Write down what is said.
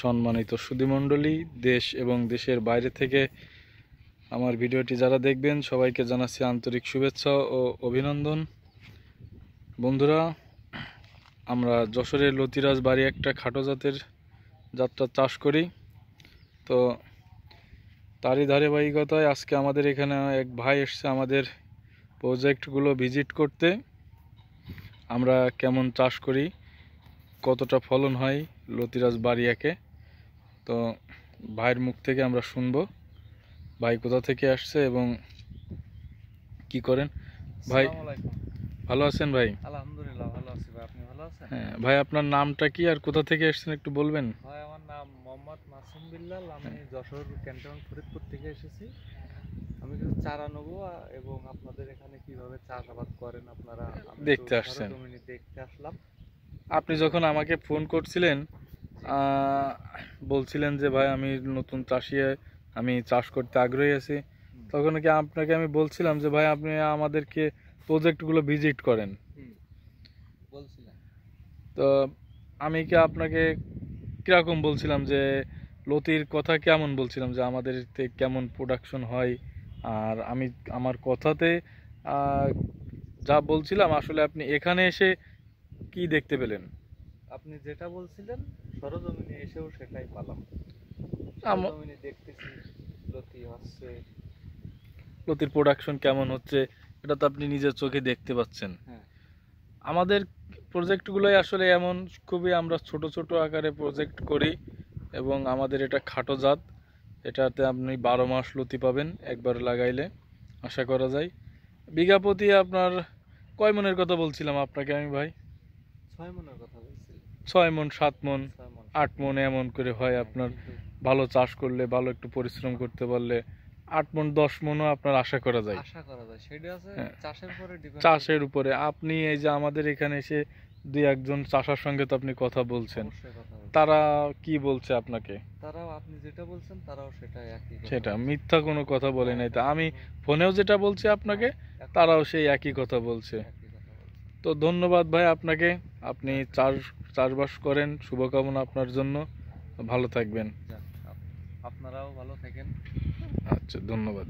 সম্মানিত সুধীমণ্ডলী, দেশ এবং দেশের বাইরে থেকে আমার ভিডিওটি যারা দেখবেন সবাইকে জানাচ্ছি আন্তরিক শুভেচ্ছা ও অভিনন্দন। বন্ধুরা, আমরা যশোরের লতিরাজ বাড়ি একটা খাটো জাতের জাতটা চাষ করি। তো তারই ধারাবাহিকতায় আজকে আমাদের এখানে এক ভাই এসছে আমাদের প্রজেক্টগুলো ভিজিট করতে। আমরা কেমন চাষ করি, কতটা ফলন হয় লতিরাজ বাড়ি একে, তো ভাইয়ের মুখ থেকে আমরা শুনবো ভাই কোথা থেকে আসছে এবং কি করেন। ভাই ভালো আছেন? ভাই আলহামদুলিল্লাহ ভালো আছি ভাই, আপনি ভালো আছেন? হ্যাঁ ভাই, আপনার নামটা কি আর কোথা থেকে এসেছেন একটু বলবেন? ভাই আমার নাম মোহাম্মদ মাসুম বিল্লাল, আমি যশোর ক্যান্টনমেন্ট ফরিদপুর থেকে এসেছি। আমি কিছু চারা নেবো এবং আপনাদের এখানে কিভাবে চাষাবাদ করেন আপনারা দেখতে আসছেন। দেখতে আসলাম। আপনি যখন আমাকে ফোন করছিলেন বলছিলেন যে ভাই আমি নতুন চাষি, আমি চাষ করতে আগ্রহী আছি, তখন কি আপনাকে আমি বলছিলাম যে ভাই আপনি আমাদেরকে প্রজেক্টগুলো ভিজিট করেন। বলছিলেন তো আমি কি আপনাকে কিরকম বলছিলাম যে লতির কথা কেমন বলছিলাম, যে আমাদের কেমন প্রোডাকশন হয়, আর আমি আমার কথাতে যা বলছিলাম আসলে আপনি এখানে এসে কি দেখতে পেলেন? আপনি যেটা বলছিলেন সরজমিনে এসেও সেটাই পেলাম। সরজমিনে দেখতেছি লতি হচ্ছে, লতির প্রোডাকশন কেমন হচ্ছে এটা তো আপনি নিজের চোখে দেখতে পাচ্ছেন। আমাদের প্রজেক্টগুলোই আসলে এমন, খুবই আমরা ছোট ছোট আকারে প্রজেক্ট করি এবং আমাদের এটা খাটো জাত। এটাতে আপনি 12 মাস লতি পাবেন একবার লাগাইলে, আশা করা যায়। বিঘা প্রতি আপনার কয় মনের কথা বলছিলাম আপনাকে আমি ভাই? 6 মনের কথা বলছি। 6 মন, 7 মন, 8 মন এমন করে হয় আপনার। ভালো চাষ করলে, ভালো একটু পরিশ্রম করতে পারলে 8 মন 10 মনও আপনার আশা করা যায়। সেটা আছে চাষের উপরে ডিপেন্ড। চাষের উপরে আপনি এই যে আমাদের এখানে এসে দুই একজন চাষার সঙ্গে তো আপনি কথা বলছেন, তারা কি বলছে আপনাকে? তারাও আপনি যেটা বলছেন তারাও সেটাই একই কথা, সেটা মিথ্যা কোনো কথা বলে নাই। তা আমি ফোনেও যেটা বলছি আপনাকে, তারাও সেই একই কথা বলছে। তো ধন্যবাদ ভাই আপনাকে, আপনি চাষবাস করেন, শুভকামনা আপনার জন্য, ভালো থাকবেন। আপনারাও ভালো থাকেন। আচ্ছা, ধন্যবাদ।